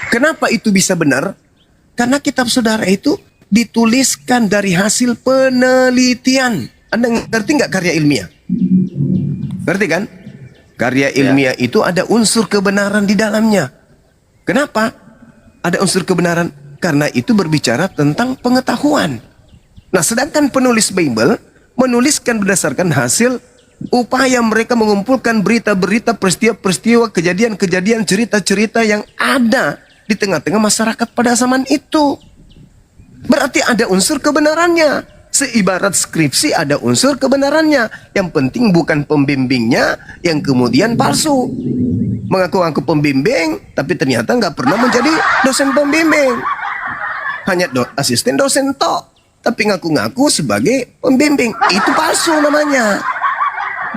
Kenapa itu bisa benar? Karena kitab saudara itu dituliskan dari hasil penelitian. Anda ngerti nggak karya ilmiah? Ngerti kan? Karya ilmiah itu ada unsur kebenaran di dalamnya. Kenapa ada unsur kebenaran? Karena itu berbicara tentang pengetahuan. Nah, sedangkan penulis Bible menuliskan berdasarkan hasil upaya mereka mengumpulkan berita-berita, peristiwa-peristiwa, kejadian-kejadian, cerita-cerita yang ada di tengah-tengah masyarakat pada zaman itu. Berarti ada unsur kebenarannya. Seibarat skripsi ada unsur kebenarannya. Yang penting bukan pembimbingnya yang kemudian palsu. Mengaku-ngaku pembimbing, tapi ternyata nggak pernah menjadi dosen pembimbing. Hanya asisten dosen tok, tapi ngaku-ngaku sebagai pembimbing. Itu palsu namanya.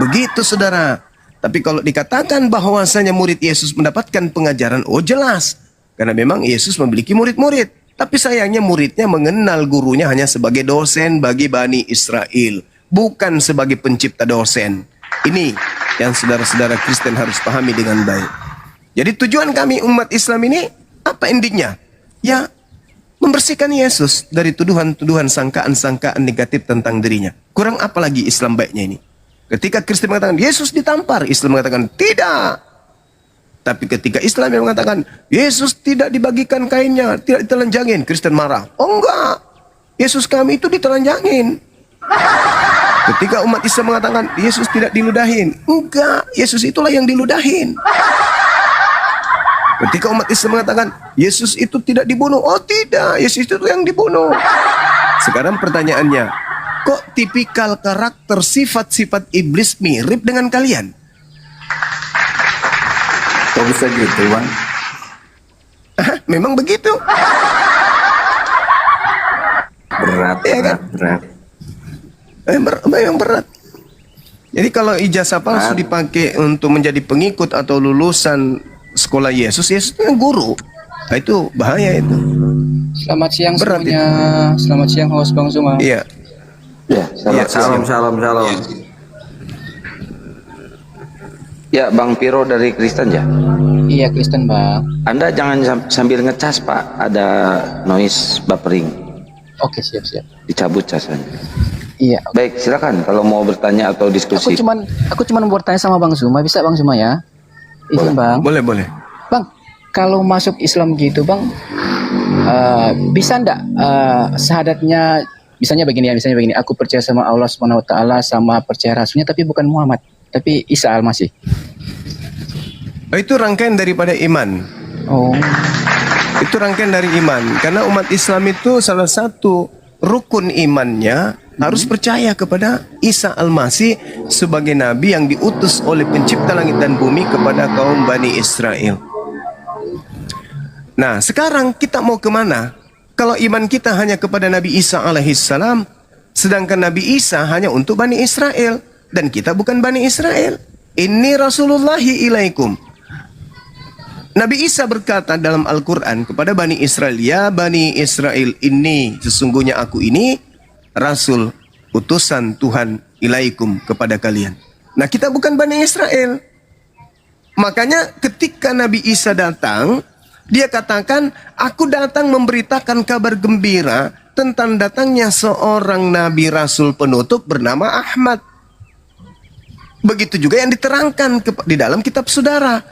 Begitu saudara. Tapi kalau dikatakan bahwasanya murid Yesus mendapatkan pengajaran, oh jelas. Karena memang Yesus memiliki murid-murid. Tapi sayangnya muridnya mengenal gurunya hanya sebagai dosen bagi Bani Israel. Bukan sebagai pencipta dosen. Ini yang saudara-saudara Kristen harus pahami dengan baik. Jadi tujuan kami umat Islam ini, apa endingnya? Ya, membersihkan Yesus dari tuduhan-tuduhan, sangkaan-sangkaan negatif tentang dirinya. Kurang apa lagi Islam baiknya ini? Ketika Kristen mengatakan Yesus ditampar, Islam mengatakan tidak. Tapi ketika Islam yang mengatakan Yesus tidak dibagikan kainnya, tidak ditelanjangin, Kristen marah. Oh enggak, Yesus kami itu ditelanjangin. Ketika umat Islam mengatakan Yesus tidak diludahin, enggak, Yesus itulah yang diludahin. Ketika umat Islam mengatakan Yesus itu tidak dibunuh, oh tidak, Yesus itu yang dibunuh. Sekarang pertanyaannya, kok tipikal karakter sifat-sifat iblis mirip dengan kalian? Kok bisa gitu, Bang? Memang begitu. Berat, Ya kan? Memang berat. Jadi kalau ijazah palsu dipakai untuk menjadi pengikut atau lulusan sekolah Yesus, Yesus itu guru. Nah, itu bahaya itu. Selamat siang Berat semuanya. Selamat siang host Bang Zuma. Iya. Ya, salam. Ya, Bang Piro dari Kristen ya? Iya, Kristen Bang. Anda jangan sambil ngecas, Pak. Ada noise buffering. Oke, siap-siap. Dicabut casannya. Iya. Baik, silakan kalau mau bertanya atau diskusi. Aku cuman mau bertanya sama Bang Zuma, bisa Bang Zuma ya? Izin Bang. Boleh. Bang, kalau masuk Islam gitu Bang, bisa ndak syahadatnya misalnya begini, aku percaya sama Allah Subhanahu wa taala, sama percaya rasulnya, tapi bukan Muhammad, tapi Isa Al-Masih. Itu rangkaian daripada iman. Oh. Itu rangkaian dari iman. Karena umat Islam itu salah satu rukun imannya harus percaya kepada Isa Al-Masih sebagai nabi yang diutus oleh pencipta langit dan bumi kepada kaum Bani Israel. Nah, sekarang kita mau kemana? Kalau iman kita hanya kepada Nabi Isa alaihissalam, sedangkan Nabi Isa hanya untuk Bani Israel, dan kita bukan Bani Israel. Inni Rasulullahi ilaikum. Nabi Isa berkata dalam Al-Quran kepada Bani Israel, ya Bani Israel, ini sesungguhnya aku ini Rasul utusan Tuhan ilaikum kepada kalian. Nah, kita bukan Bani Israel. Makanya ketika Nabi Isa datang, dia katakan, aku datang memberitakan kabar gembira tentang datangnya seorang Nabi Rasul penutup bernama Ahmad. Begitu juga yang diterangkan di dalam kitab saudara,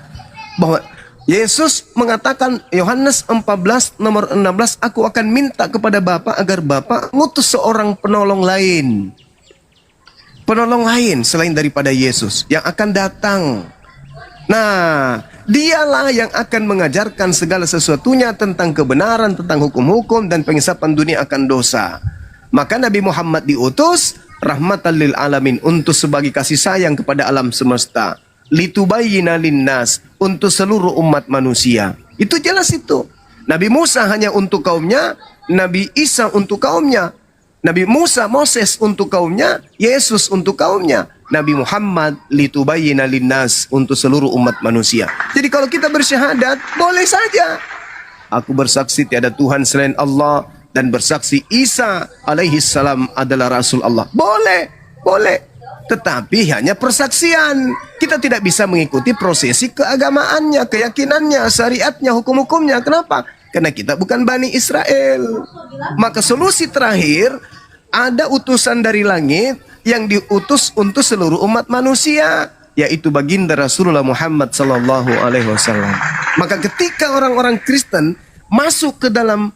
bahwa Yesus mengatakan Yohanes 14 nomor 16, aku akan minta kepada Bapa agar Bapa ngutus seorang penolong lain. Penolong lain selain daripada Yesus yang akan datang. Nah, dialah yang akan mengajarkan segala sesuatunya tentang kebenaran, tentang hukum-hukum dan pengisapan dunia akan dosa. Maka Nabi Muhammad diutus rahmatan lil alamin, untuk sebagai kasih sayang kepada alam semesta. Litubayyina linnas, untuk seluruh umat manusia. Itu jelas itu. Nabi Musa hanya untuk kaumnya, Nabi Isa untuk kaumnya. Nabi Musa, Moses untuk kaumnya, Yesus untuk kaumnya. Nabi Muhammad litubayyina linnas, untuk seluruh umat manusia. Jadi kalau kita bersyahadat, boleh saja. Aku bersaksi tiada Tuhan selain Allah, dan bersaksi Isa alaihi salam adalah Rasul Allah. Boleh. tetapi hanya persaksian. Kita tidak bisa mengikuti prosesi keagamaannya, keyakinannya, syariatnya, hukum-hukumnya. Kenapa? Karena kita bukan Bani Israel. Maka solusi terakhir, ada utusan dari langit yang diutus untuk seluruh umat manusia, yaitu baginda Rasulullah Muhammad sallallahu alaihi wasallam. Maka ketika orang-orang Kristen masuk ke dalam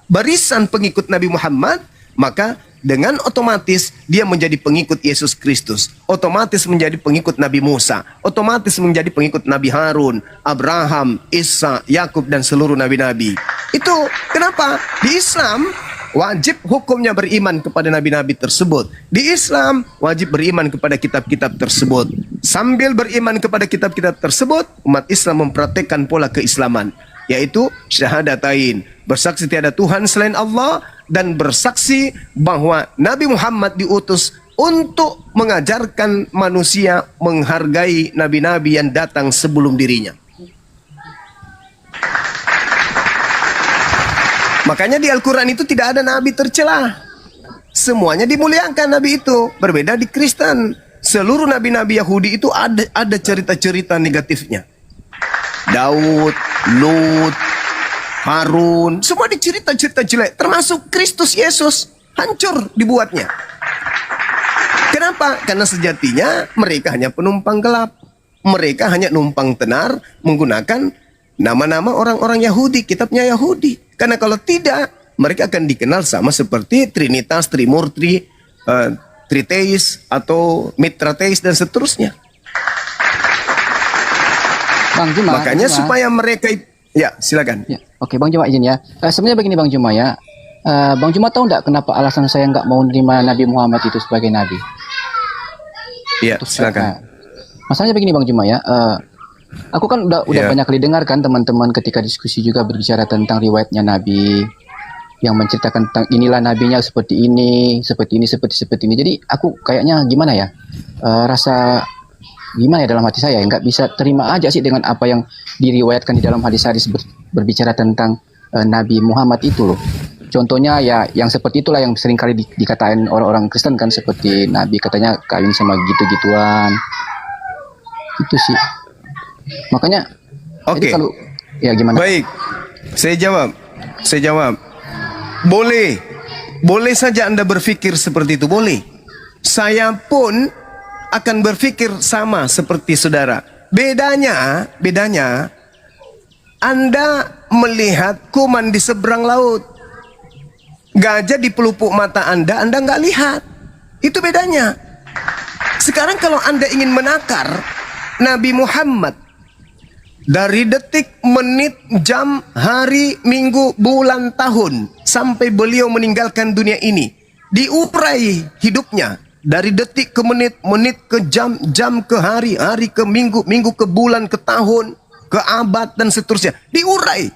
barisan pengikut Nabi Muhammad, maka dengan otomatis dia menjadi pengikut Yesus Kristus, otomatis menjadi pengikut Nabi Musa, otomatis menjadi pengikut Nabi Harun, Abraham, Isa, Yakub, dan seluruh nabi-nabi. Itu kenapa di Islam wajib hukumnya beriman kepada nabi-nabi tersebut. Di Islam wajib beriman kepada kitab-kitab tersebut. Sambil beriman kepada kitab-kitab tersebut, umat Islam mempraktekkan pola keislaman, yaitu syahadatain, bersaksi tiada Tuhan selain Allah, dan bersaksi bahwa Nabi Muhammad diutus untuk mengajarkan manusia menghargai nabi-nabi yang datang sebelum dirinya. Makanya di Al-Quran itu tidak ada nabi tercela. Semuanya dimuliakan nabi itu. Berbeda di Kristen. Seluruh nabi-nabi Yahudi itu ada cerita-cerita negatifnya. Daud, Lut, Harun, semua dicerita-cerita jelek. Termasuk Kristus Yesus. Hancur dibuatnya. Kenapa? Karena sejatinya mereka hanya penumpang gelap. Mereka hanya numpang tenar menggunakan nama-nama orang-orang Yahudi, kitabnya Yahudi. Karena kalau tidak, mereka akan dikenal sama seperti Trinitas, Trimurti, Triteis, atau Mitrateis, dan seterusnya. Makanya supaya mereka... Ya, silakan. Ya, oke, Bang Juma izin ya. Sebenarnya begini Bang Juma ya. Bang Juma tahu nggak kenapa alasan saya nggak mau menerima Nabi Muhammad itu sebagai Nabi? Iya, silakan. Masalahnya begini Bang Juma ya. Aku kan udah banyak kali dengar kan teman-teman ketika diskusi juga berbicara tentang riwayatnya Nabi yang menceritakan tentang inilah nabinya seperti ini, seperti ini. Jadi aku kayaknya gimana ya, rasa gimana ya dalam hati saya, nggak bisa terima aja sih dengan apa yang diriwayatkan di dalam hadis-hadis berbicara tentang Nabi Muhammad itu loh. Contohnya ya yang seperti itulah yang sering kali dikatain orang-orang Kristen kan, seperti Nabi katanya kawin sama gitu-gituan. Itu sih. Makanya oke. Kalau ya gimana? Baik. Saya jawab. Boleh saja Anda berpikir seperti itu, boleh. Saya pun akan berpikir sama seperti saudara. Bedanya Anda melihat kuman di seberang laut. Gajah di pelupuk mata Anda nggak lihat. Itu bedanya. Sekarang kalau Anda ingin menakar Nabi Muhammad dari detik, menit, jam, hari, minggu, bulan, tahun sampai beliau meninggalkan dunia ini, diurai hidupnya dari detik ke menit, menit ke jam, jam ke hari, hari ke minggu, minggu ke bulan, ke tahun, ke abad, dan seterusnya. Diurai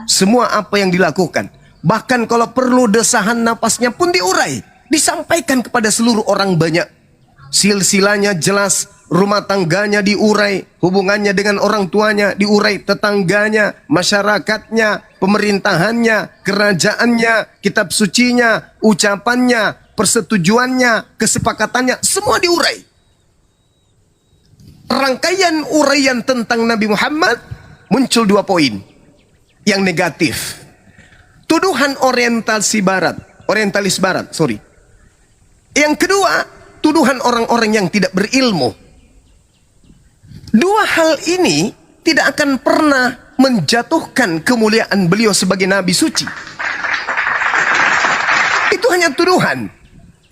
semua apa yang dilakukan. Bahkan kalau perlu desahan napasnya pun diurai, disampaikan kepada seluruh orang banyak. Silsilanya jelas, rumah tangganya diurai, hubungannya dengan orang tuanya diurai, tetangganya, masyarakatnya, pemerintahannya, kerajaannya, kitab sucinya, ucapannya, persetujuannya, kesepakatannya, semua diurai. Rangkaian uraian tentang Nabi Muhammad muncul 2 poin yang negatif. Tuduhan orientalis barat. Yang kedua, tuduhan orang-orang yang tidak berilmu. 2 hal ini tidak akan pernah menjatuhkan kemuliaan beliau sebagai Nabi suci. Itu hanya tuduhan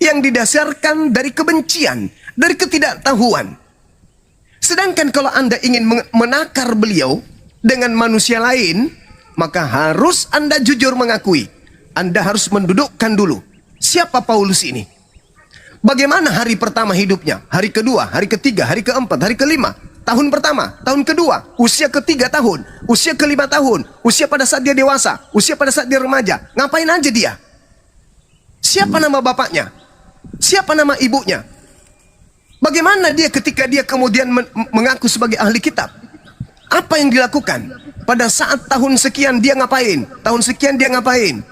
yang didasarkan dari kebencian, dari ketidaktahuan. Sedangkan kalau Anda ingin menakar beliau dengan manusia lain, maka harus Anda jujur mengakui. Anda harus mendudukkan dulu, siapa Paulus ini? Bagaimana hari pertama hidupnya? Hari kedua, hari ketiga, hari keempat, hari kelima. Tahun pertama, tahun kedua, usia ke-3 tahun, usia ke-5 tahun, usia pada saat dia dewasa, usia pada saat dia remaja. Ngapain aja dia? Siapa nama bapaknya? Siapa nama ibunya? Bagaimana dia ketika dia kemudian mengaku sebagai ahli kitab? Apa yang dilakukan? Pada saat tahun sekian dia ngapain? Tahun sekian dia ngapain?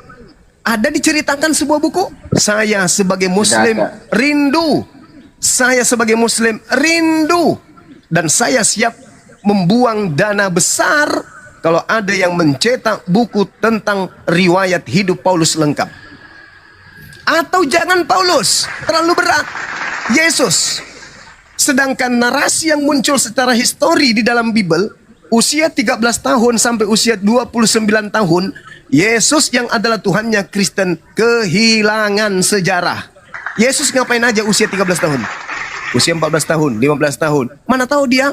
Ada diceritakan sebuah buku? Saya sebagai muslim rindu Saya sebagai muslim rindu dan saya siap membuang dana besar kalau ada yang mencetak buku tentang riwayat hidup Paulus lengkap. Atau jangan Paulus, terlalu berat. Yesus. Sedangkan narasi yang muncul secara histori di dalam Bible, usia 13 tahun sampai usia 29 tahun, Yesus yang adalah Tuhannya Kristen kehilangan sejarah. Yesus ngapain aja usia 13 tahun? Usia 14 tahun, 15 tahun. Mana tahu dia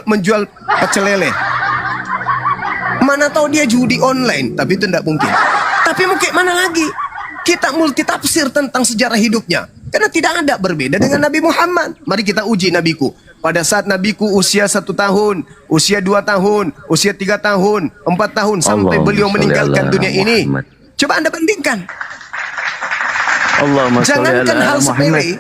menjual pecel lele. Mana tahu dia judi online, tapi itu tidak mungkin. Tapi mungkin mana lagi? Kita multitafsir tentang sejarah hidupnya. Karena tidak ada berbeda dengan Nabi Muhammad. Mari kita uji nabiku. Pada saat nabiku usia 1 tahun, usia 2 tahun, usia 3 tahun, 4 tahun, sampai beliau meninggalkan dunia ini. Coba Anda bandingkan. Jangankan hal sepele.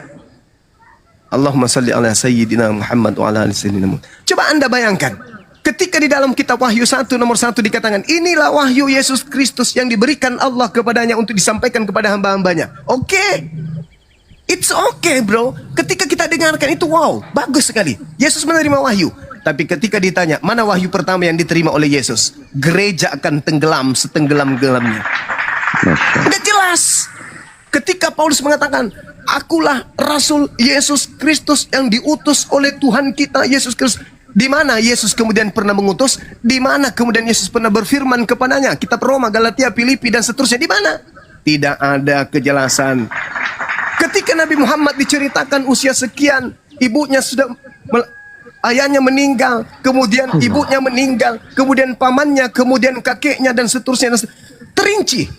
Allahumma salli ala sayyidina Muhammad wa ala ali sayyidina Muhammad. Coba Anda bayangkan. Ketika di dalam kitab Wahyu 1 nomor 1 dikatakan, inilah wahyu Yesus Kristus yang diberikan Allah kepadanya untuk disampaikan kepada hamba-hambanya. Oke. It's okay bro. Ketika kita dengarkan itu, wow, bagus sekali. Yesus menerima wahyu. Tapi ketika ditanya, mana wahyu pertama yang diterima oleh Yesus? Gereja akan tenggelam setenggelam-gelamnya. Nggak jelas. Ketika Paulus mengatakan, akulah Rasul Yesus Kristus yang diutus oleh Tuhan kita Yesus Kristus. Di mana Yesus kemudian pernah mengutus? Di mana kemudian Yesus pernah berfirman kepadanya? Kitab Roma, Galatia, Filipi, dan seterusnya. Di mana? Tidak ada kejelasan. Ketika Nabi Muhammad diceritakan usia sekian, ibunya sudah ayahnya meninggal, kemudian ibunya meninggal, kemudian pamannya, kemudian kakeknya, dan seterusnya. Terinci.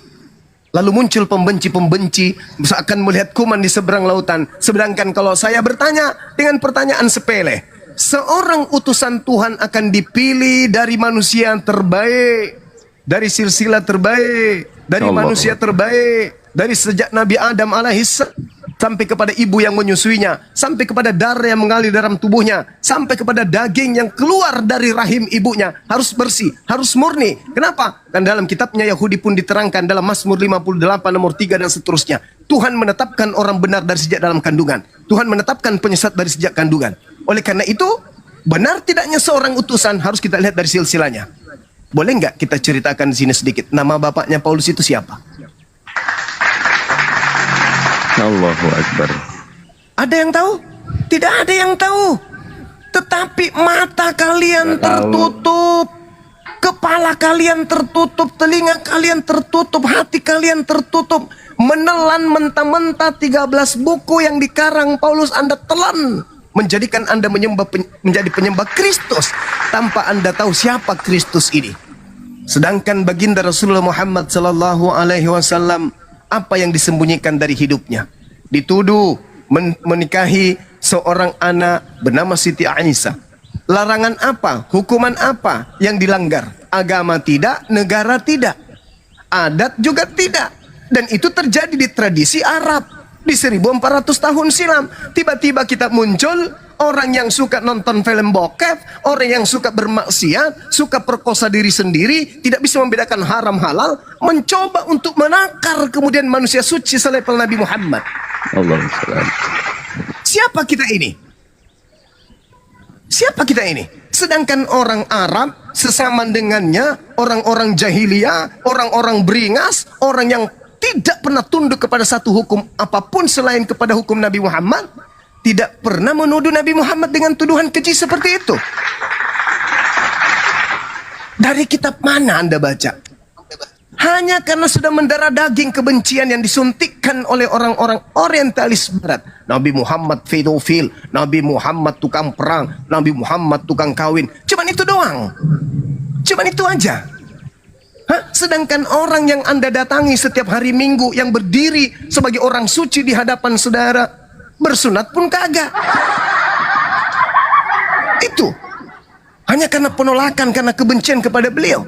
Lalu muncul pembenci-pembenci seakan melihat kuman di seberang lautan. Sedangkan kalau saya bertanya dengan pertanyaan sepele, seorang utusan Tuhan akan dipilih dari manusia yang terbaik, dari silsilah terbaik, dari manusia terbaik, dari sejak Nabi Adam alaihissalam sampai kepada ibu yang menyusuinya, sampai kepada darah yang mengalir dalam tubuhnya, sampai kepada daging yang keluar dari rahim ibunya, harus bersih, harus murni. Kenapa? Kan dalam kitabnya Yahudi pun diterangkan dalam Mazmur 58 nomor 3 dan seterusnya. Tuhan menetapkan orang benar dari sejak dalam kandungan. Tuhan menetapkan penyesat dari sejak kandungan. Oleh karena itu, benar tidaknya seorang utusan harus kita lihat dari silsilahnya. Boleh nggak kita ceritakan di sini sedikit? Nama bapaknya Paulus itu siapa? Allahu Akbar. Ada yang tahu? Tidak ada yang tahu. Tetapi mata kalian tertutup, kepala kalian tertutup, telinga kalian tertutup, hati kalian tertutup. Menelan mentah-mentah 13 buku yang dikarang Paulus Anda telan. Menjadikan Anda menjadi penyembah Kristus tanpa Anda tahu siapa Kristus ini. Sedangkan baginda Rasulullah Muhammad sallallahu alaihi wasallam, apa yang disembunyikan dari hidupnya? Dituduh menikahi seorang anak bernama Siti Aisyah. Larangan apa? Hukuman apa yang dilanggar? Agama tidak, negara tidak, adat juga tidak. Dan itu terjadi di tradisi Arab di 1400 tahun silam. Tiba-tiba kita muncul orang yang suka nonton film bokep, orang yang suka bermaksiat, suka perkosa diri sendiri, tidak bisa membedakan haram halal, mencoba untuk menakar kemudian manusia suci selevel Nabi Muhammad. Allahumma. Siapa kita ini? Siapa kita ini? Sedangkan orang Arab sesama dengannya, orang-orang jahiliyah, orang-orang beringas, orang yang tidak pernah tunduk kepada satu hukum apapun selain kepada hukum Nabi Muhammad, tidak pernah menuduh Nabi Muhammad dengan tuduhan keji seperti itu. Dari kitab mana Anda baca? Hanya karena sudah mendarah daging kebencian yang disuntikkan oleh orang-orang orientalis barat. Nabi Muhammad pedofil, Nabi Muhammad tukang perang, Nabi Muhammad tukang kawin. Cuman itu doang. Cuman itu aja. Sedangkan orang yang Anda datangi setiap hari Minggu yang berdiri sebagai orang suci di hadapan saudara, bersunat pun kagak. Itu hanya karena penolakan, karena kebencian kepada beliau.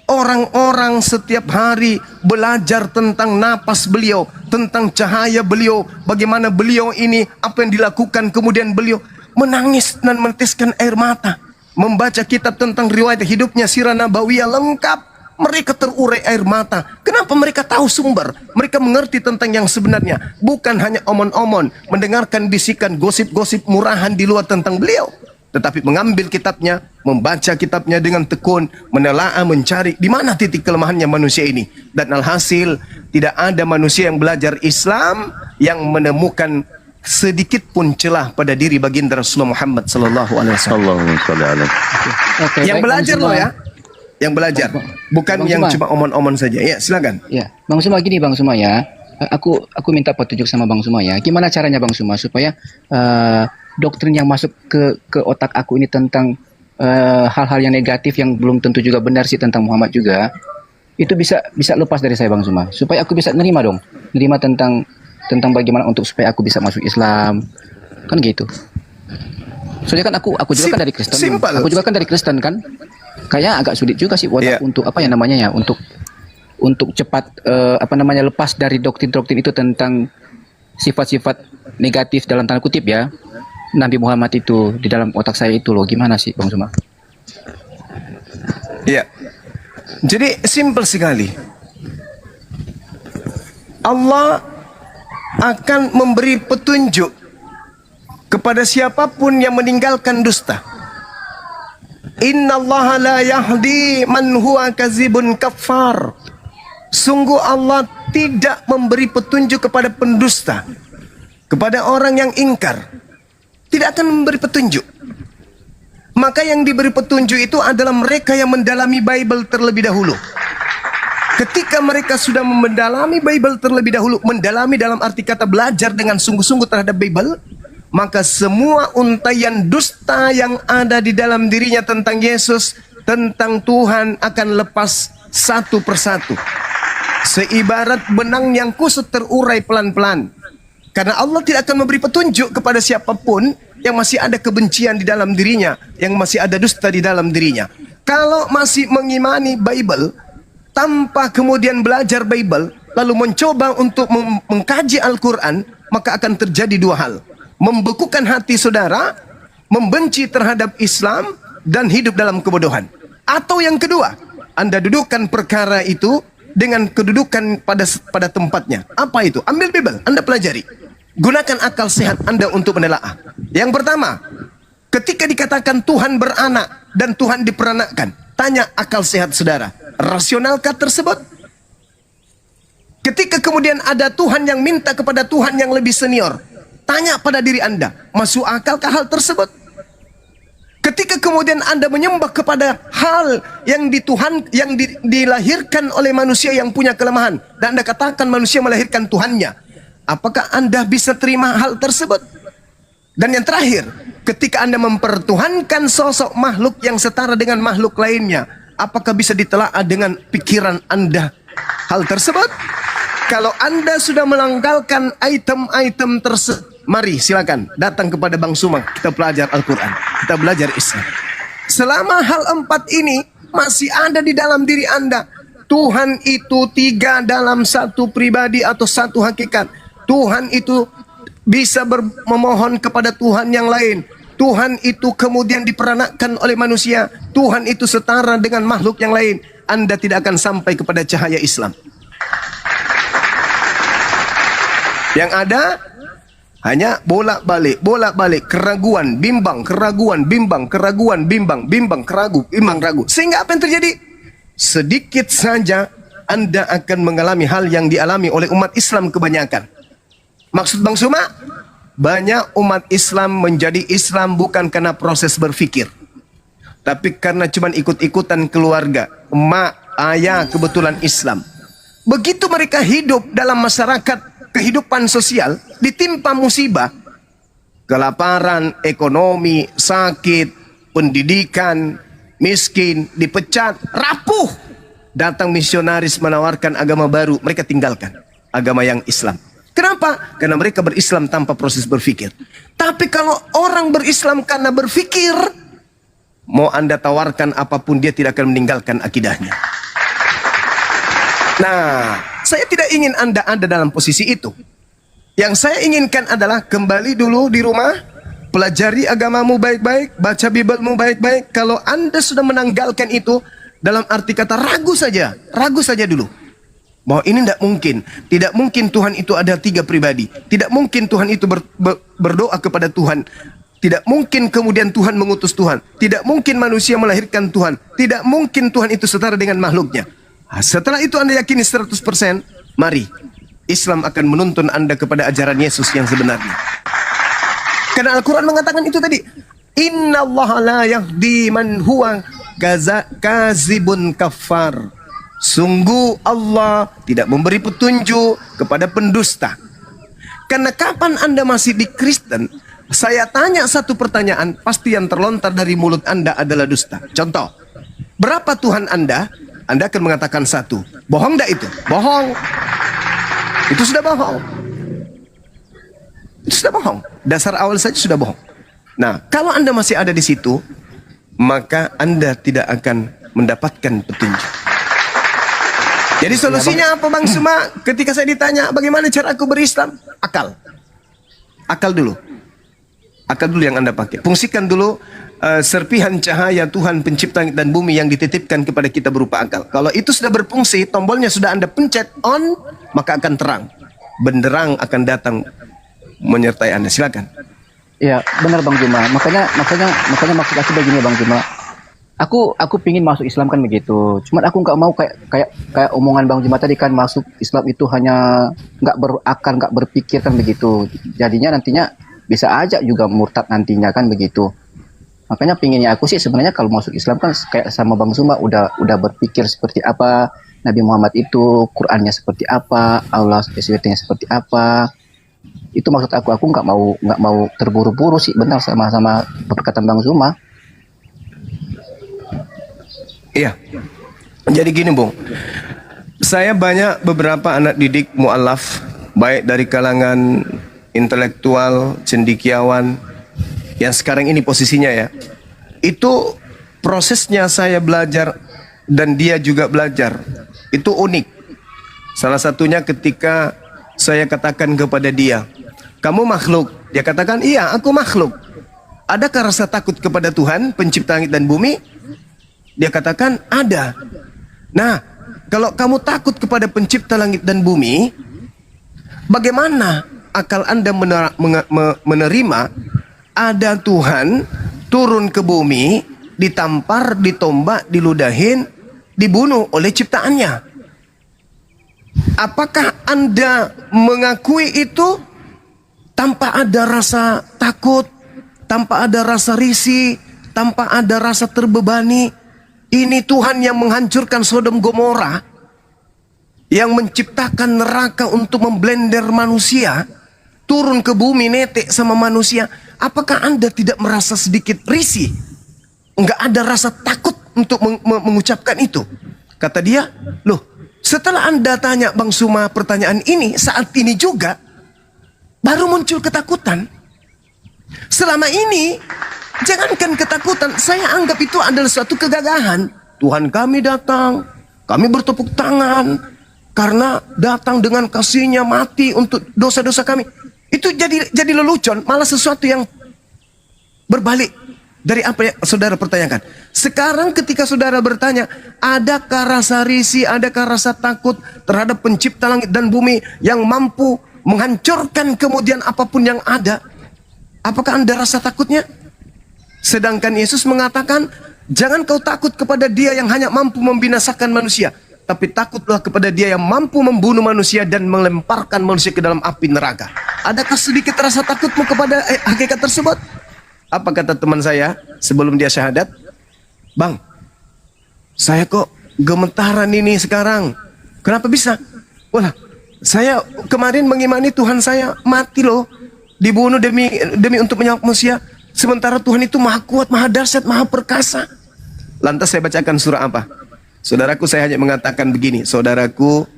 Orang-orang setiap hari belajar tentang napas beliau, tentang cahaya beliau, bagaimana beliau ini, apa yang dilakukan, kemudian beliau menangis dan meneteskan air mata, membaca kitab tentang riwayat hidupnya, sirah nabawiyah lengkap. Mereka terurai air mata. Kenapa mereka tahu sumber? Mereka mengerti tentang yang sebenarnya. Bukan hanya omon-omon, mendengarkan bisikan gosip-gosip murahan di luar tentang beliau. Tetapi mengambil kitabnya, membaca kitabnya dengan tekun, menelaah, mencari di mana titik kelemahannya manusia ini. Dan alhasil, tidak ada manusia yang belajar Islam yang menemukan sedikit pun celah pada diri baginda Rasulullah Muhammad sallallahu alaihi wasallam. Oke, Yang baik, belajar Bang loh Suma. ya. Yang belajar, bukan Bang yang Suma. cuma omon-omon saja. Ya, silakan. Ya, Bang Suma gini Bang Suma ya. Aku minta petunjuk sama Bang Suma ya. Gimana caranya Bang Suma supaya doktrin yang masuk ke otak aku ini tentang hal-hal yang negatif yang belum tentu juga benar sih tentang Muhammad juga, itu bisa lepas dari saya Bang Suma. Supaya aku bisa nerima tentang bagaimana untuk supaya aku bisa masuk Islam. Kan gitu. Soalnya kan aku juga kan dari Kristen. Simple. Aku juga kan dari Kristen kan. Kayaknya agak sulit juga sih buat Yeah. aku untuk apa ya namanya ya, untuk cepat lepas dari doktrin-doktrin itu tentang sifat-sifat negatif dalam tanda kutip ya Nabi Muhammad itu di dalam otak saya itu loh. Gimana sih Bang Suma? Ya. Jadi simple sekali. Allah akan memberi petunjuk kepada siapapun yang meninggalkan dusta. Innallaha la yahdi man huwa kazibun kafar. Sungguh Allah tidak memberi petunjuk kepada pendusta, kepada orang yang ingkar. Tidak akan memberi petunjuk. Maka yang diberi petunjuk itu adalah mereka yang mendalami Bible terlebih dahulu. Ketika mereka sudah mendalami Bible terlebih dahulu, mendalami dalam arti kata belajar dengan sungguh-sungguh terhadap Bible, maka semua untaian dusta yang ada di dalam dirinya tentang Yesus, tentang Tuhan akan lepas satu persatu. Seibarat benang yang kusut terurai pelan-pelan. Karena Allah tidak akan memberi petunjuk kepada siapapun yang masih ada kebencian di dalam dirinya, yang masih ada dusta di dalam dirinya. Kalau masih mengimani Bible, tanpa kemudian belajar Bible, lalu mencoba untuk mengkaji Al-Quran, maka akan terjadi dua hal. Membekukan hati saudara, membenci terhadap Islam, dan hidup dalam kebodohan. Atau yang kedua, Anda dudukkan perkara itu dengan kedudukan pada tempatnya. Apa itu? Ambil Bible, Anda pelajari. Gunakan akal sehat Anda untuk menelaah. Yang pertama, ketika dikatakan Tuhan beranak dan Tuhan diperanakkan, tanya akal sehat saudara, rasionalkah tersebut? Ketika kemudian ada Tuhan yang minta kepada Tuhan yang lebih senior, tanya pada diri Anda, masuk akalkah hal tersebut? Ketika kemudian Anda menyembah kepada hal yang dilahirkan oleh manusia yang punya kelemahan, dan Anda katakan manusia melahirkan Tuhannya, apakah Anda bisa terima hal tersebut? Dan yang terakhir, ketika Anda mempertuhankan sosok makhluk yang setara dengan makhluk lainnya, apakah bisa ditelaah dengan pikiran Anda hal tersebut? Kalau Anda sudah melanggalkan item-item tersebut, mari silakan datang kepada Bang Suma, kita belajar Al-Quran, kita belajar Islam. Selama hal empat ini masih ada di dalam diri Anda, Tuhan itu tiga dalam satu pribadi atau satu hakikat. Tuhan itu bisa memohon kepada Tuhan yang lain. Tuhan itu kemudian diperanakkan oleh manusia. Tuhan itu setara dengan makhluk yang lain. Anda tidak akan sampai kepada cahaya Islam. Yang ada hanya bolak-balik, keraguan, bimbang, ragu. Sehingga apa yang terjadi? Sedikit saja Anda akan mengalami hal yang dialami oleh umat Islam kebanyakan. Maksud Bang Suma, banyak umat Islam menjadi Islam bukan karena proses berpikir, tapi karena cuma ikut-ikutan keluarga, emak, ayah kebetulan Islam. Begitu mereka hidup dalam masyarakat, kehidupan sosial, ditimpa musibah, kelaparan, ekonomi, sakit, pendidikan, miskin, dipecat, rapuh. Datang misionaris menawarkan agama baru, mereka tinggalkan agama yang Islam. Kenapa? Karena mereka berislam tanpa proses berpikir. Tapi kalau orang berislam karena berpikir, mau Anda tawarkan apapun, dia tidak akan meninggalkan akidahnya. Nah, saya tidak ingin Anda ada dalam posisi itu. Yang saya inginkan adalah kembali dulu di rumah, pelajari agamamu baik-baik, baca Biblemu baik-baik. Kalau Anda sudah menanggalkan itu, Dalam arti kata ragu saja dulu. Bahwa ini tidak mungkin Tuhan itu ada 3 pribadi. Tidak mungkin Tuhan itu berdoa kepada Tuhan. Tidak mungkin kemudian Tuhan mengutus Tuhan. Tidak mungkin manusia melahirkan Tuhan. Tidak mungkin Tuhan itu setara dengan makhluknya. Setelah itu Anda yakini 100%, mari Islam akan menuntun Anda kepada ajaran Yesus yang sebenarnya. Karena Al-Quran mengatakan itu tadi. Inna Allah la yahdi man huwa kazibun kafar. Sungguh Allah tidak memberi petunjuk kepada pendusta. Karena kapan Anda masih di Kristen, saya tanya satu pertanyaan, pasti yang terlontar dari mulut Anda adalah dusta. Contoh, berapa Tuhan Anda? Anda akan mengatakan 1. Bohong enggak itu? Bohong. Itu sudah bohong. Itu sudah bohong. Dasar awal saja sudah bohong. Nah, kalau Anda masih ada di situ, maka Anda tidak akan mendapatkan petunjuk. Jadi solusinya apa Bang Suma? Ketika saya ditanya bagaimana cara aku berislam? Akal. Akal dulu. Akal dulu yang Anda pakai. Fungsikan dulu serpihan cahaya Tuhan pencipta langit dan bumi yang dititipkan kepada kita berupa akal. Kalau itu sudah berfungsi, tombolnya sudah Anda pencet on, maka akan terang. Benderang akan datang menyertai Anda. Silakan. Ya, benar Bang Juma. Makanya maksud aku begini Bang Juma. Aku pingin masuk Islam kan begitu. Cuman aku nggak mau kayak omongan Bang Juma tadi kan, masuk Islam itu hanya nggak berakal, nggak berpikir kan begitu. Jadinya nantinya bisa aja juga murtad nantinya kan begitu. Makanya pinginnya aku sih sebenarnya kalau masuk Islam kan kayak sama Bang Juma udah berpikir seperti apa Nabi Muhammad itu, Qurannya seperti apa, Allah SWT-nya seperti apa. Itu maksud aku nggak mau terburu-buru sih, benar sama perkataan Bang Zuma. Iya. Jadi gini Bung, saya banyak beberapa anak didik mu'alaf, baik dari kalangan intelektual, cendekiawan, yang sekarang ini posisinya ya. Itu prosesnya saya belajar dan dia juga belajar. Itu unik. Salah satunya ketika saya katakan kepada dia, kamu makhluk. Dia katakan, iya aku makhluk. Adakah rasa takut kepada Tuhan pencipta langit dan bumi? Dia katakan ada. Nah, kalau kamu takut kepada pencipta langit dan bumi, bagaimana akal Anda menerima ada Tuhan turun ke bumi, ditampar, ditombak, diludahin, dibunuh oleh ciptaannya? Apakah Anda mengakui itu tanpa ada rasa takut, tanpa ada rasa risih, tanpa ada rasa terbebani? Ini Tuhan yang menghancurkan Sodom Gomora, yang menciptakan neraka untuk memblender manusia, turun ke bumi netek sama manusia. Apakah Anda tidak merasa sedikit risih? Enggak ada rasa takut untuk mengucapkan itu? Kata dia, loh, setelah Anda tanya Bang Suma pertanyaan ini, saat ini juga baru muncul ketakutan. Selama ini jangankan ketakutan, saya anggap itu adalah suatu kegagahan. Tuhan kami datang, kami bertepuk tangan karena datang dengan kasih-Nya mati untuk dosa-dosa kami. Itu jadi lelucon, malah sesuatu yang berbalik dari apa yang saudara pertanyakan. Sekarang ketika saudara bertanya, adakah rasa risih, adakah rasa takut terhadap pencipta langit dan bumi yang mampu menghancurkan kemudian apapun yang ada? Apakah Anda rasa takutnya? Sedangkan Yesus mengatakan, jangan kau takut kepada Dia yang hanya mampu membinasakan manusia, tapi takutlah kepada Dia yang mampu membunuh manusia dan melemparkan manusia ke dalam api neraka. Adakah sedikit rasa takutmu kepada hakikat tersebut? Apa kata teman saya sebelum dia syahadat? Bang, saya kok gemetaran ini sekarang. Kenapa bisa? Wah, saya kemarin mengimani Tuhan saya mati loh, dibunuh demi untuk menyelamatkan manusia. Sementara Tuhan itu maha kuat, maha dahsyat, maha perkasa. Lantas saya bacakan surah apa? Saudaraku, saya hanya mengatakan begini, saudaraku,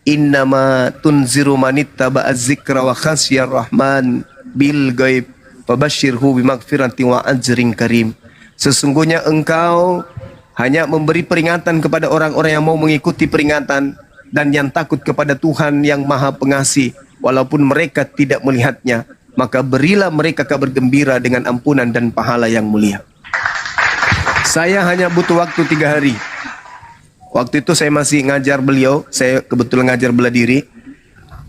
innama tunziru manittaba az-zikra wa khasyar rahman bil ghaib fabashshirhu bimaghfirati wa ajrin karim. Sesungguhnya engkau hanya memberi peringatan kepada orang-orang yang mau mengikuti peringatan dan yang takut kepada Tuhan yang maha pengasih walaupun mereka tidak melihatnya. Maka berilah mereka kabar gembira dengan ampunan dan pahala yang mulia. Saya hanya butuh waktu 3 hari. Waktu itu saya masih ngajar beliau, saya kebetulan ngajar bela diri.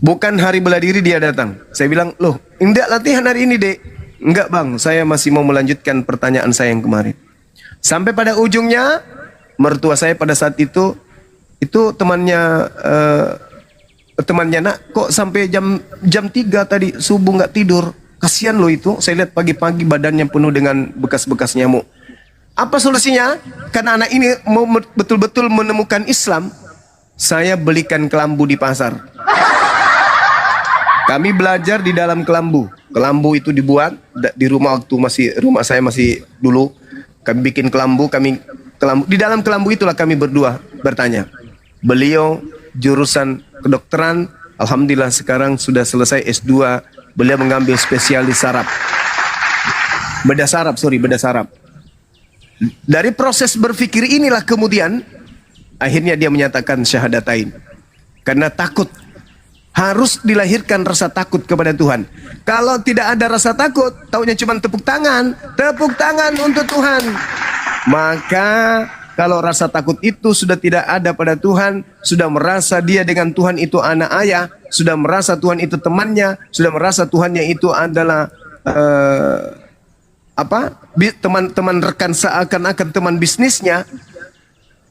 Bukan hari bela diri dia datang. Saya bilang, loh, enggak latihan hari ini, Dek. Enggak, Bang, saya masih mau melanjutkan pertanyaan saya yang kemarin. Sampai pada ujungnya, mertua saya pada saat itu temannya nak, kok sampai jam 3 tadi subuh nggak tidur. Kasihan loh itu, saya lihat pagi-pagi badannya penuh dengan bekas-bekas nyamuk. Apa solusinya? Karena anak ini mau betul-betul menemukan Islam, saya belikan kelambu di pasar. Kami belajar di dalam kelambu. Kelambu itu dibuat di rumah waktu rumah saya masih dulu. Kami bikin kelambu, di dalam kelambu itulah kami berdua bertanya. Beliau jurusan kedokteran, alhamdulillah sekarang sudah selesai S2. Beliau mengambil spesialis saraf. Bedah saraf. Dari proses berpikir inilah kemudian akhirnya dia menyatakan syahadatain. Karena takut. Harus dilahirkan rasa takut kepada Tuhan. Kalau tidak ada rasa takut, taunya cuma tepuk tangan untuk Tuhan. Maka kalau rasa takut itu sudah tidak ada pada Tuhan, sudah merasa dia dengan Tuhan itu anak ayah, sudah merasa Tuhan itu temannya, sudah merasa Tuhannya itu adalah teman rekan, seakan-akan teman bisnisnya,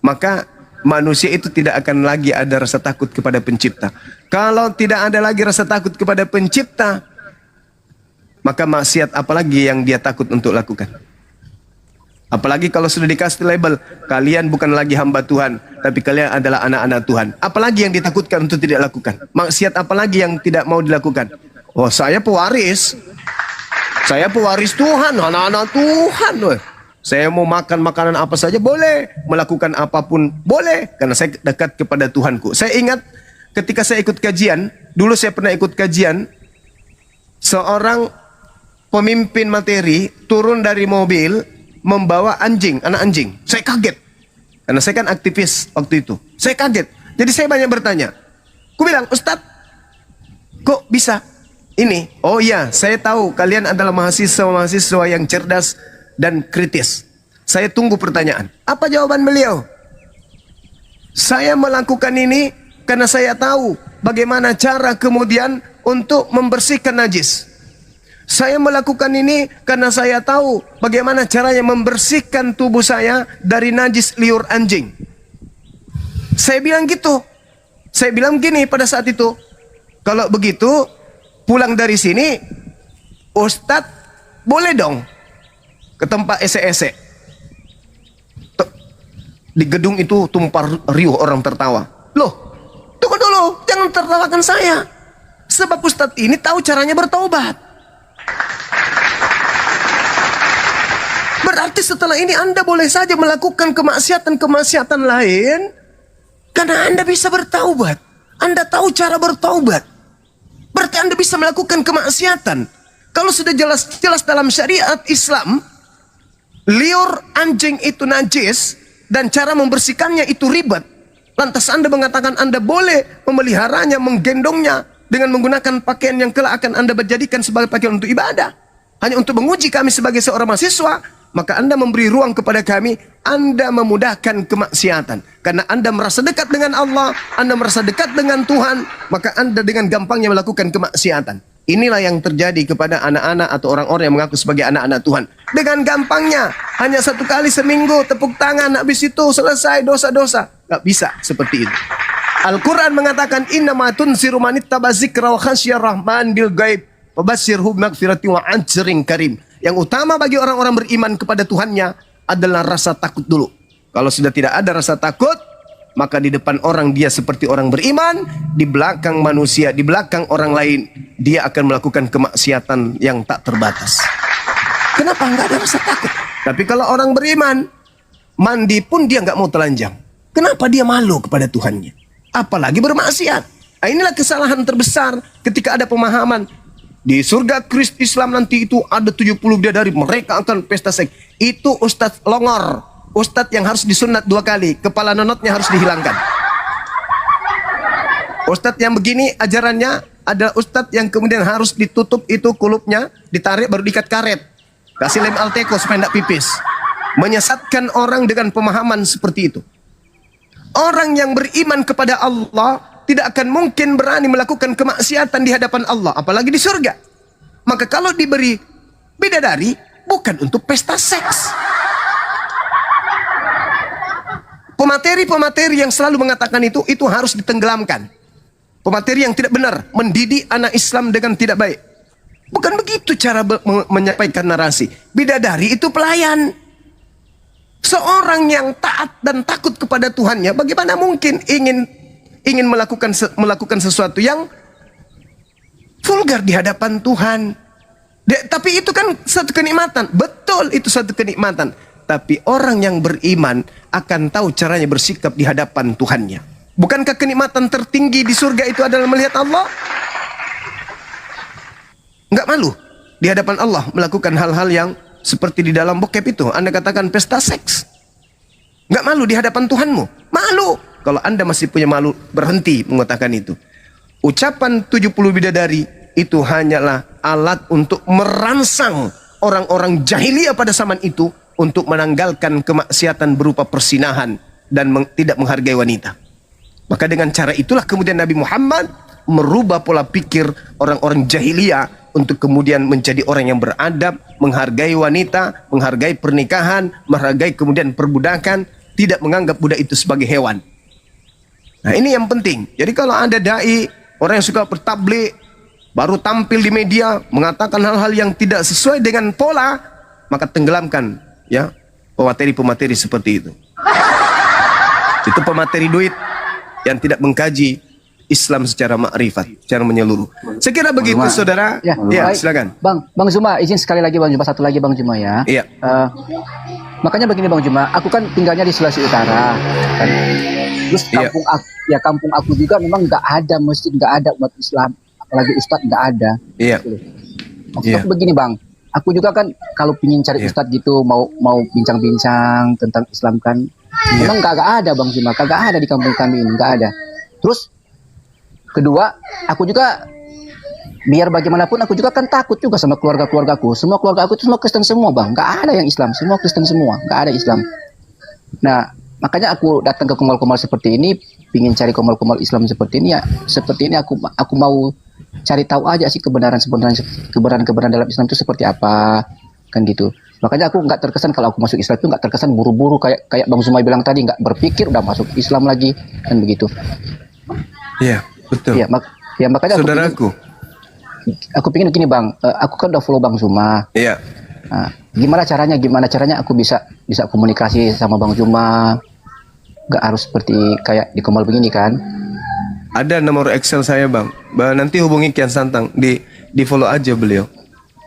maka manusia itu tidak akan lagi ada rasa takut kepada pencipta. Kalau tidak ada lagi rasa takut kepada pencipta, maka maksiat apalagi yang dia takut untuk lakukan? Apalagi kalau sudah dikasih label, kalian bukan lagi hamba Tuhan, tapi kalian adalah anak-anak Tuhan. Apalagi yang ditakutkan untuk tidak lakukan? Maksiat apalagi yang tidak mau dilakukan? Oh, saya pewaris Tuhan, anak-anak Tuhan. Saya mau makan makanan apa saja boleh, melakukan apapun boleh, karena saya dekat kepada Tuhanku. Saya ingat ketika saya ikut kajian, dulu saya pernah ikut kajian, seorang pemimpin materi turun dari mobil, membawa anjing, anak anjing. Saya kaget. Karena saya kan aktivis waktu itu. Saya kaget. Jadi saya banyak bertanya. Aku bilang, Ustadz, kok bisa ini? Oh iya, saya tahu kalian adalah mahasiswa-mahasiswa yang cerdas dan kritis. Saya tunggu pertanyaan. Apa jawaban beliau? Saya melakukan ini karena saya tahu bagaimana cara kemudian untuk membersihkan najis. Saya melakukan ini karena saya tahu bagaimana caranya membersihkan tubuh saya dari najis liur anjing. Saya bilang gitu. Saya bilang gini pada saat itu. Kalau begitu, pulang dari sini, Ustadz boleh dong ke tempat ese-ese. Di gedung itu tumpah riuh orang tertawa. Loh, tunggu dulu, jangan tertawakan saya. Sebab Ustadz ini tahu caranya bertaubat. Berarti setelah ini Anda boleh saja melakukan kemaksiatan-kemaksiatan lain, karena Anda bisa bertaubat. Anda tahu cara bertaubat. Berarti Anda bisa melakukan kemaksiatan. Kalau sudah jelas-jelas dalam syariat Islam, liur anjing itu najis dan cara membersihkannya itu ribet, lantas Anda mengatakan Anda boleh memeliharanya, menggendongnya dengan menggunakan pakaian yang kelak akan Anda menjadikan sebagai pakaian untuk ibadah, hanya untuk menguji kami sebagai seorang mahasiswa. Maka Anda memberi ruang kepada kami, Anda memudahkan kemaksiatan. Karena Anda merasa dekat dengan Allah, Anda merasa dekat dengan Tuhan, maka Anda dengan gampangnya melakukan kemaksiatan. Inilah yang terjadi kepada anak-anak atau orang-orang yang mengaku sebagai anak-anak Tuhan. Dengan gampangnya, hanya 1 kali seminggu, tepuk tangan, habis itu selesai dosa-dosa. Gak bisa seperti itu. Al-Quran mengatakan, innama tunziru man ittaba dzikra wa khasyar rahman bil ghaib wa basyirhu bimagfirati wa ajrin karim. Yang utama bagi orang-orang beriman kepada Tuhannya adalah rasa takut dulu. Kalau sudah tidak ada rasa takut, maka di depan orang dia seperti orang beriman, di belakang manusia, di belakang orang lain, dia akan melakukan kemaksiatan yang tak terbatas. Kenapa nggak ada rasa takut? Tapi kalau orang beriman, mandi pun dia nggak mau telanjang. Kenapa dia malu kepada Tuhannya? Apalagi bermaksiat. Nah, inilah kesalahan terbesar ketika ada pemahaman di surga Kristus Islam nanti itu ada 70 bidadari, mereka akan pesta seks. Itu Ustadz Longor, Ustadz yang harus disunat 2 kali, kepala nonotnya harus dihilangkan. Ustadz yang begini ajarannya adalah Ustadz yang kemudian harus ditutup itu kulupnya, ditarik baru diikat karet, kasih lem Alteco supaya tidak pipis. Menyesatkan orang dengan pemahaman seperti itu. Orang yang beriman kepada Allah tidak akan mungkin berani melakukan kemaksiatan di hadapan Allah, apalagi di surga. Maka kalau diberi bidadari, bukan untuk pesta seks. Pemateri-pemateri yang selalu mengatakan itu harus ditenggelamkan. Pemateri yang tidak benar, mendidik anak Islam dengan tidak baik. Bukan begitu cara menyampaikan narasi. Bidadari itu pelayan. Seorang yang taat dan takut kepada Tuhannya, bagaimana mungkin ingin melakukan sesuatu yang vulgar di hadapan Tuhan? Tapi itu kan satu kenikmatan. Betul, itu satu kenikmatan. Tapi orang yang beriman akan tahu caranya bersikap di hadapan Tuhannya. Bukankah kenikmatan tertinggi di surga itu adalah melihat Allah? Enggak malu di hadapan Allah melakukan hal-hal yang seperti di dalam bokep itu. Anda katakan pesta seks. Enggak malu di hadapan Tuhanmu? Malu. Kalau Anda masih punya malu, berhenti mengatakan itu. Ucapan 70 bidadari itu hanyalah alat untuk merangsang orang-orang jahiliyah pada zaman itu untuk menanggalkan kemaksiatan berupa persinahan dan tidak menghargai wanita. Maka dengan cara itulah kemudian Nabi Muhammad merubah pola pikir orang-orang jahiliyah untuk kemudian menjadi orang yang beradab, menghargai wanita, menghargai pernikahan, menghargai kemudian perbudakan, tidak menganggap budak itu sebagai hewan. Nah, ini yang penting. Jadi kalau ada dai, orang yang suka bertablik, baru tampil di media mengatakan hal-hal yang tidak sesuai dengan pola, maka tenggelamkan ya pemateri-pemateri seperti itu. Itu pemateri duit yang tidak mengkaji Islam secara makrifat, secara menyeluruh. Saya kira begitu, saudara. Ya, baik. Silakan. Bang Zuma, izin sekali lagi Bang Zuma, satu lagi Bang Zuma ya. Iya. Makanya begini Bang Zuma, aku kan tinggalnya di Sulawesi Utara, kan. Terus kampung aku juga memang nggak ada masjid, nggak ada umat Islam, apalagi ustadz nggak ada. Iya. Maksud aku begini Bang, aku juga kan kalau pingin cari ustadz gitu, mau bincang-bincang tentang Islam kan, memang nggak ada Bang Zuma, kagak ada di kampung kami ini, nggak ada. Terus kedua, aku juga biar bagaimanapun aku juga kan takut juga sama keluargaku. Semua keluarga aku itu semua Kristen semua Bang, nggak ada yang Islam, semua Kristen semua, nggak ada Islam. Nah, makanya aku datang ke Komal-Komal seperti ini, pingin cari Komal-Komal Islam seperti ini ya. Seperti ini aku mau cari tahu aja sih kebenaran dalam Islam itu seperti apa, kan gitu. Makanya aku nggak terkesan kalau aku masuk Islam itu nggak terkesan buru-buru kayak Bang Zumai bilang tadi, nggak berpikir udah masuk Islam lagi, kan begitu. Iya, betul. Ya makanya saudaraku, aku pingin gini Bang, aku kan udah follow Bang Zuma. iya. Nah, gimana caranya aku bisa komunikasi sama Bang Zuma, nggak harus seperti kayak di Komal begini kan? Ada nomor Excel saya Bang. Nanti hubungi Kian Santang, di follow aja beliau.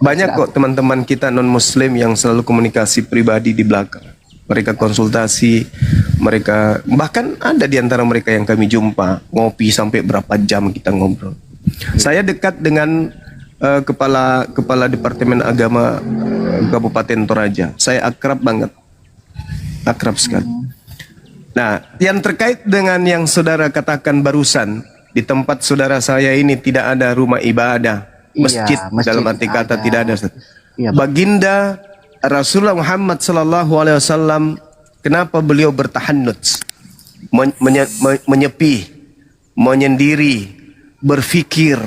Banyak kok teman-teman kita non Muslim yang selalu komunikasi pribadi di belakang. Mereka konsultasi, mereka bahkan ada di antara mereka yang kami jumpa ngopi sampai berapa jam kita ngobrol. Saya dekat dengan kepala Departemen Agama Kabupaten Toraja. Saya akrab banget, akrab sekali. Nah, yang terkait dengan yang saudara katakan barusan, di tempat saudara saya ini tidak ada rumah ibadah, masjid dalam arti kata ada. Tidak ada. Iya, Baginda Rasulullah Muhammad SAW, kenapa beliau bertahannuts, menyepi, menyendiri, berfikir.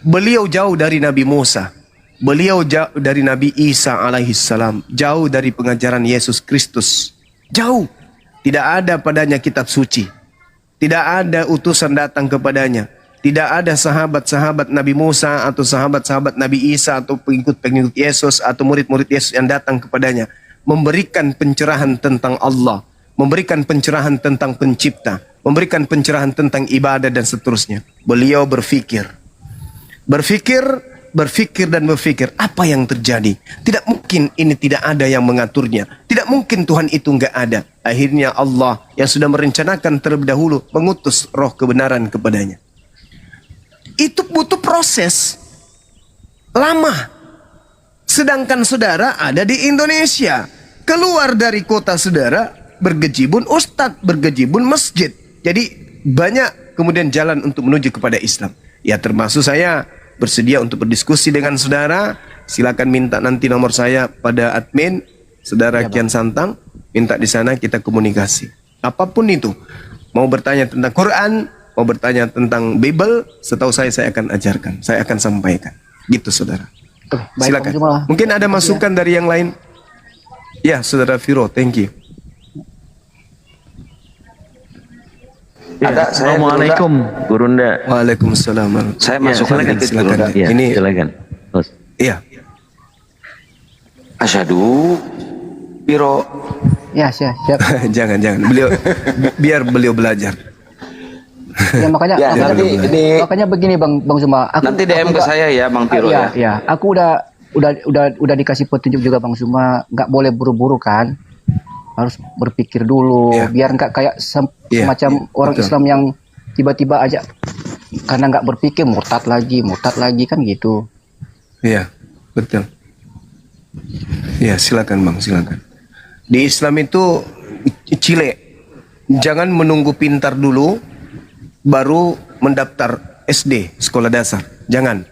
Beliau jauh dari Nabi Musa, beliau jauh dari Nabi Isa alaihissalam, jauh dari pengajaran Yesus Kristus, jauh. Tidak ada padanya kitab suci, tidak ada utusan datang kepadanya, tidak ada sahabat-sahabat Nabi Musa atau sahabat-sahabat Nabi Isa atau pengikut-pengikut Yesus atau murid-murid Yesus yang datang kepadanya memberikan pencerahan tentang Allah, memberikan pencerahan tentang pencipta, memberikan pencerahan tentang ibadah dan seterusnya. Beliau berfikir dan berfikir apa yang terjadi. Tidak mungkin ini tidak ada yang mengaturnya. Tidak mungkin Tuhan itu enggak ada. Akhirnya Allah yang sudah merencanakan terlebih dahulu mengutus roh kebenaran kepadanya. Itu butuh proses lama. Sedangkan saudara ada di Indonesia, keluar dari kota saudara, bergejibun ustadz, bergejibun masjid. Jadi banyak kemudian jalan untuk menuju kepada Islam. Ya termasuk saya bersedia untuk berdiskusi dengan saudara. Silakan minta nanti nomor saya pada admin saudara Kian Santang, minta di sana kita komunikasi. Apapun itu, Mau bertanya tentang Quran, mau bertanya tentang Bible, setahu saya akan ajarkan, saya akan sampaikan. Gitu saudara. Baik, Silakan. Bang Juma. Mungkin ada masukan dari yang lain? Ya, saudara Viro, thank you. Ya, ada saya Assalamualaikum Gurunda. Waalaikumsalam. Saya Ya, masuk silakan, sedikit silakan. Gurunda. Ya, Ini silakan. Terus. iya. Asyhadu Biro. Ya, siap. jangan. Biar beliau belajar. Ya makanya Ya, makanya, nanti ini makanya begini Bang Zuma. nanti DM ke saya ya Bang Biro ya. Ya, aku udah dikasih petunjuk juga Bang Zuma, nggak boleh buru-buru kan. Harus berpikir dulu, Iya. biar nggak kayak Iya, semacam iya, orang betul. Islam yang tiba-tiba aja karena nggak berpikir murtad lagi kan gitu. Iya, betul. Iya, silakan Bang, silakan. Di Islam itu cile. Jangan menunggu pintar dulu baru mendaftar SD, sekolah dasar. Jangan.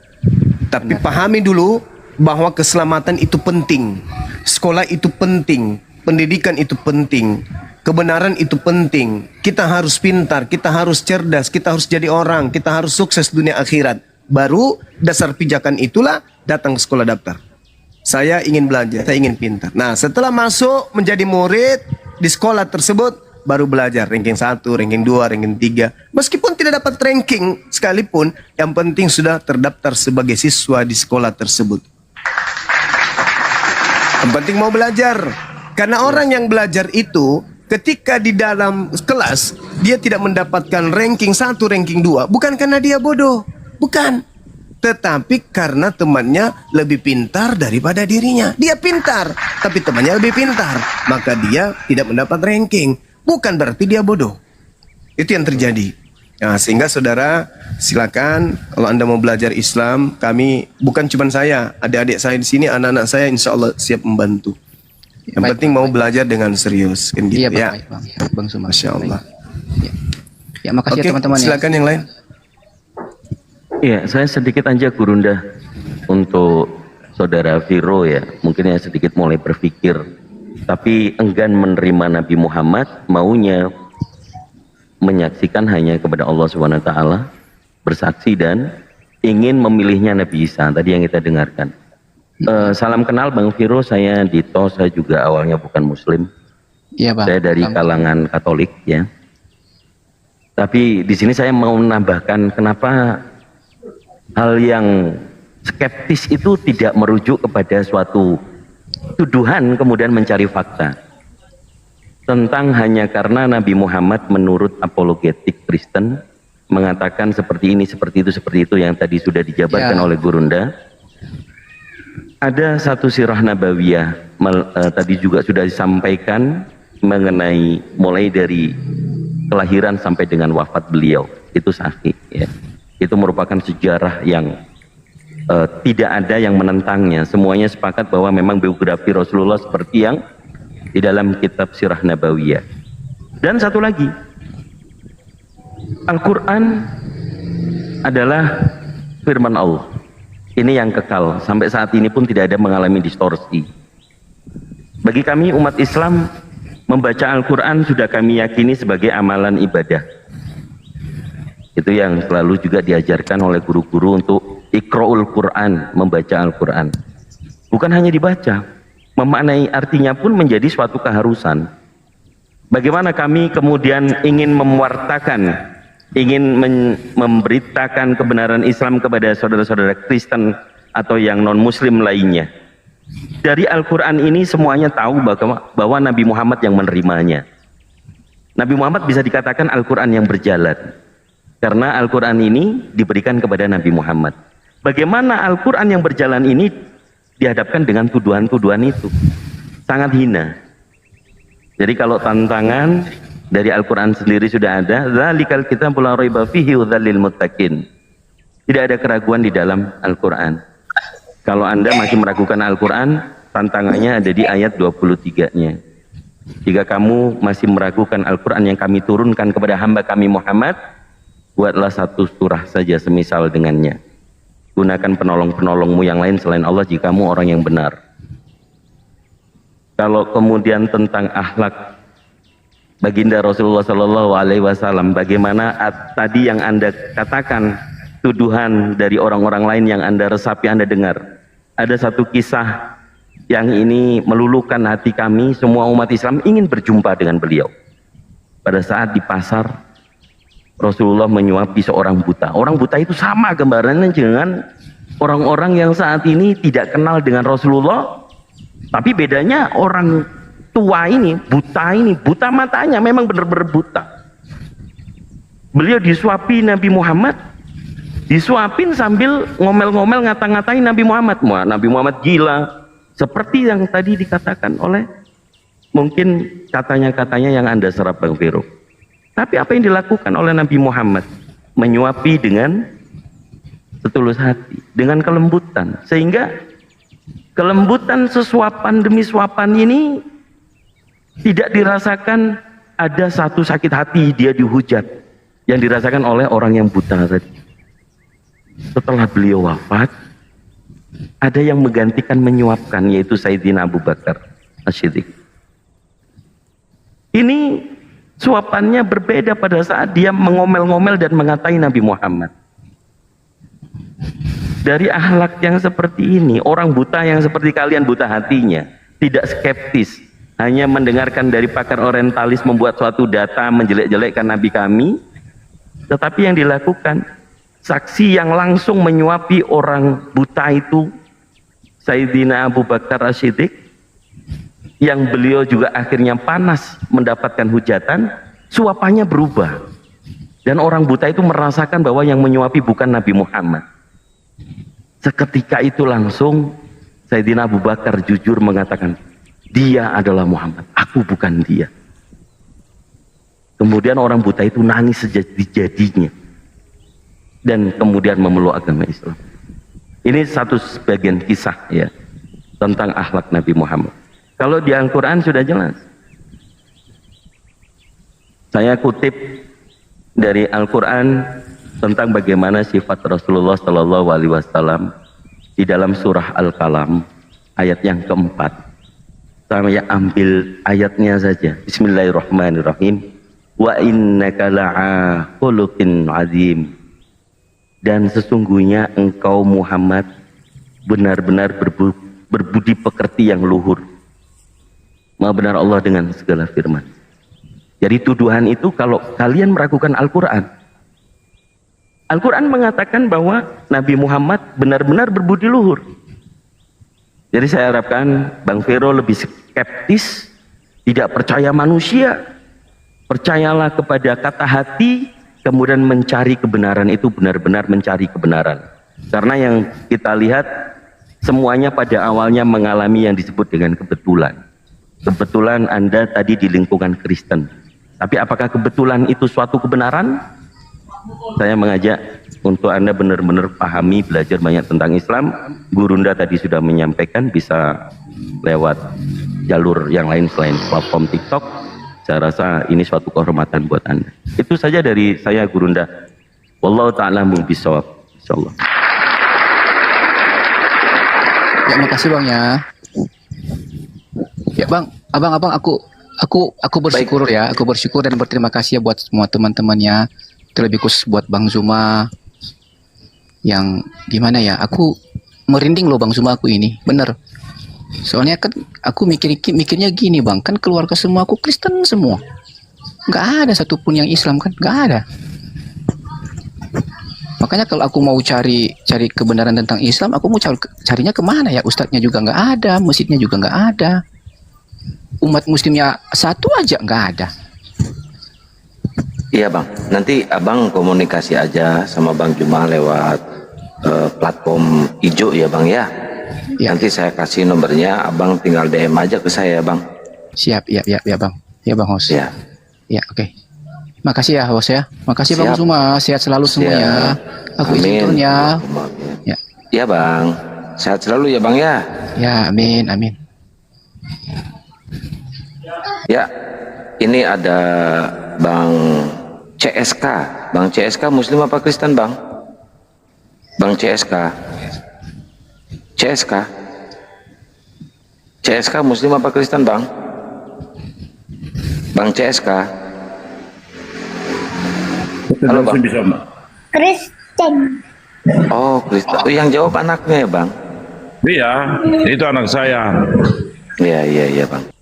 Tapi pahami dulu bahwa keselamatan itu penting. Sekolah itu penting, pendidikan itu penting, kebenaran itu penting. Kita harus pintar, kita harus cerdas, kita harus jadi orang, kita harus sukses dunia akhirat. Baru dasar pijakan itulah datang ke sekolah daftar. Saya ingin belajar, saya ingin pintar. Nah, setelah masuk menjadi murid di sekolah tersebut, baru belajar ranking 1, ranking 2, ranking 3. Meskipun tidak dapat ranking sekalipun, yang penting sudah terdaftar sebagai siswa di sekolah tersebut. Yang penting mau belajar. Karena orang yang belajar itu, ketika di dalam kelas, dia tidak mendapatkan ranking 1, ranking 2, bukan karena dia bodoh. Bukan. Tetapi karena temannya lebih pintar daripada dirinya. Dia pintar, tapi temannya lebih pintar. Maka dia tidak mendapat ranking. Bukan berarti dia bodoh. Itu yang terjadi. Nah, sehingga saudara, silakan kalau Anda mau belajar Islam, kami, bukan cuma saya, adik-adik saya di sini, anak-anak saya insya Allah siap membantu. Yang Baik, penting Bang, mau baik. belajar dengan serius. Kan gitu, Iya Bang, ya. baik, Bang Zuma. Masya Allah. Ya, ya makasih Oke, ya teman-teman ya. silakan yang lain. Iya, saya sedikit aja Gurunda untuk saudara Viro ya. Mungkin ya sedikit mulai berpikir, tapi enggan menerima Nabi Muhammad, maunya menyaksikan hanya kepada Allah Subhanahu wa taala, bersaksi dan ingin memilihnya Nabi Isa. Tadi yang kita dengarkan. Salam kenal Bang Viro, saya Dito, saya juga awalnya bukan muslim. Iya Bang. Saya dari Bang. kalangan Katolik ya. Tapi di sini saya mau menambahkan kenapa hal yang skeptis itu tidak merujuk kepada suatu tuduhan kemudian mencari fakta tentang hanya karena Nabi Muhammad menurut apologetik Kristen mengatakan seperti ini, seperti itu yang tadi sudah dijabarkan Ya. oleh Gurunda. Ada satu sirah nabawiyah tadi juga sudah disampaikan mengenai mulai dari kelahiran sampai dengan wafat beliau, itu sahih ya. Itu merupakan sejarah yang tidak ada yang menentangnya. Semuanya sepakat bahwa memang biografi Rasulullah seperti yang di dalam kitab Sirah Nabawiyah. Dan satu lagi, Al-Quran adalah firman Allah. Ini yang kekal, sampai saat ini pun tidak ada mengalami distorsi. Bagi kami umat Islam, membaca Al-Quran sudah kami yakini sebagai amalan ibadah. Itu yang selalu juga diajarkan oleh guru-guru untuk Iqra'ul Quran, membaca Al-Quran. Bukan hanya dibaca, memaknai artinya pun menjadi suatu keharusan. Bagaimana kami kemudian ingin mewartakan, ingin memberitakan kebenaran Islam kepada saudara-saudara Kristen atau yang non-Muslim lainnya. Dari Al-Quran ini semuanya tahu bahwa Nabi Muhammad yang menerimanya. Nabi Muhammad bisa dikatakan Al-Quran yang berjalan. Karena Al-Quran ini diberikan kepada Nabi Muhammad. Bagaimana Al-Quran yang berjalan ini dihadapkan dengan tuduhan-tuduhan itu? Sangat hina. Jadi kalau tantangan dari Al-Quran sendiri sudah ada, dzalikal kitabul la raiba fihi hudzal lil muttaqin. Tidak ada keraguan di dalam Al-Quran. Kalau Anda masih meragukan Al-Quran, tantangannya ada di ayat 23-nya. Jika kamu masih meragukan Al-Quran yang kami turunkan kepada hamba kami Muhammad, buatlah satu surah saja semisal dengannya. Gunakan penolong-penolongmu yang lain selain Allah jika kamu orang yang benar. Kalau kemudian tentang akhlak baginda Rasulullah Shallallahu Alaihi Wasallam. Bagaimana tadi yang Anda katakan, tuduhan dari orang-orang lain yang Anda resapi, Anda dengar. Ada satu kisah yang ini meluluhkan hati kami. Semua umat Islam ingin berjumpa dengan beliau. Pada saat di pasar, Rasulullah menyuapi seorang buta. Orang buta itu sama gambarannya dengan orang-orang yang saat ini tidak kenal dengan Rasulullah, tapi bedanya orang tua ini, buta matanya, memang benar-benar buta. Beliau disuapi Nabi Muhammad, disuapin sambil ngomel-ngomel, ngata-ngatain Nabi Muhammad. Nabi Muhammad gila, seperti yang tadi dikatakan oleh mungkin katanya-katanya yang Anda serap Bang Vero. Tapi apa yang dilakukan oleh Nabi Muhammad? Menyuapi dengan setulus hati, dengan kelembutan, sehingga kelembutan sesuapan demi suapan ini tidak dirasakan ada satu sakit hati dia dihujat yang dirasakan oleh orang yang buta tadi. Setelah beliau wafat, ada yang menggantikan menyuapkan, yaitu Sayyidina Abu Bakar As-Siddiq. Ini suapannya berbeda pada saat dia mengomel-ngomel dan mengatai Nabi Muhammad. Dari akhlak yang seperti ini, orang buta yang seperti kalian buta hatinya, tidak skeptis, hanya mendengarkan dari pakar orientalis membuat suatu data menjelek-jelekkan Nabi kami, tetapi yang dilakukan, saksi yang langsung menyuapi orang buta itu, Sayyidina Abu Bakar As-Siddiq, yang beliau juga akhirnya panas mendapatkan hujatan, suapannya berubah. Dan orang buta itu merasakan bahwa yang menyuapi bukan Nabi Muhammad. Seketika itu langsung Sayyidina Abu Bakar jujur mengatakan, dia adalah Muhammad, aku bukan dia. Kemudian orang buta itu nangis sejadi-jadinya dan kemudian memeluk agama Islam. Ini satu sebagian kisah ya tentang akhlak Nabi Muhammad. Kalau di Al-Quran sudah jelas. Saya kutip dari Al-Quran tentang bagaimana sifat Rasulullah Shallallahu Alaihi Wasallam di dalam surah Al-Qalam ayat yang keempat. Saya ambil ayatnya saja. Bismillahirrahmanirrahim. Wa innaka la'a khuluqin azim. Dan sesungguhnya engkau Muhammad benar-benar berbudi pekerti yang luhur. Maha benar Allah dengan segala firman. Jadi tuduhan itu kalau kalian meragukan Al-Quran. Al-Quran mengatakan bahwa Nabi Muhammad benar-benar berbudi luhur. Jadi saya harapkan Bang Vero lebih skeptis, tidak percaya manusia, percayalah kepada kata hati, kemudian mencari kebenaran itu benar-benar mencari kebenaran. Karena yang kita lihat semuanya pada awalnya mengalami yang disebut dengan kebetulan. Kebetulan Anda tadi di lingkungan Kristen. Tapi apakah kebetulan itu suatu kebenaran? Saya mengajak untuk Anda benar-benar pahami, belajar banyak tentang Islam. Gurunda tadi sudah menyampaikan, bisa lewat jalur yang lain selain platform TikTok. Saya rasa ini suatu kehormatan buat Anda. Itu saja dari saya, Gurunda. Wallahu ta'ala mu'bishawab. Insyaallah. Ya, makasih Bang ya. Ya Bang, abang aku bersyukur ya, aku bersyukur dan berterima kasih ya buat semua teman-temannya, terlebih khusus buat Bang Zuma yang gimana ya, aku merinding loh Bang Zuma aku ini, bener. Soalnya kan aku mikirnya gini Bang, kan keluarga semua aku Kristen semua, nggak ada satupun yang Islam kan, nggak ada. Makanya kalau aku mau cari kebenaran tentang Islam, aku mau carinya kemana ya? Ustadznya juga nggak ada, masjidnya juga nggak ada, umat muslimnya satu aja nggak ada. Iya Bang, nanti Abang komunikasi aja sama Bang Juma lewat platform hijau ya Bang ya. Ya. Nanti saya kasih nomornya, Abang tinggal DM aja ke saya Bang. Siap, ya Bang. Ya Bang Hos. Ya. Ya, oke. Makasih ya Hos ya. Makasih Bang Siap. Zuma, sehat selalu semuanya. Aku izin turun ya. Ya. Ya Bang, sehat selalu ya Bang ya. Ya, amin. Ya, ini ada Bang CSK. Bang CSK Muslim apa Kristen Bang? Bang CSK CSK Muslim apa Kristen Bang? Bang CSK. Halo Bang. Kristen. Oh, Kristen. Oh, yang jawab anaknya ya Bang? Iya, itu anak saya. Iya, iya, iya Bang.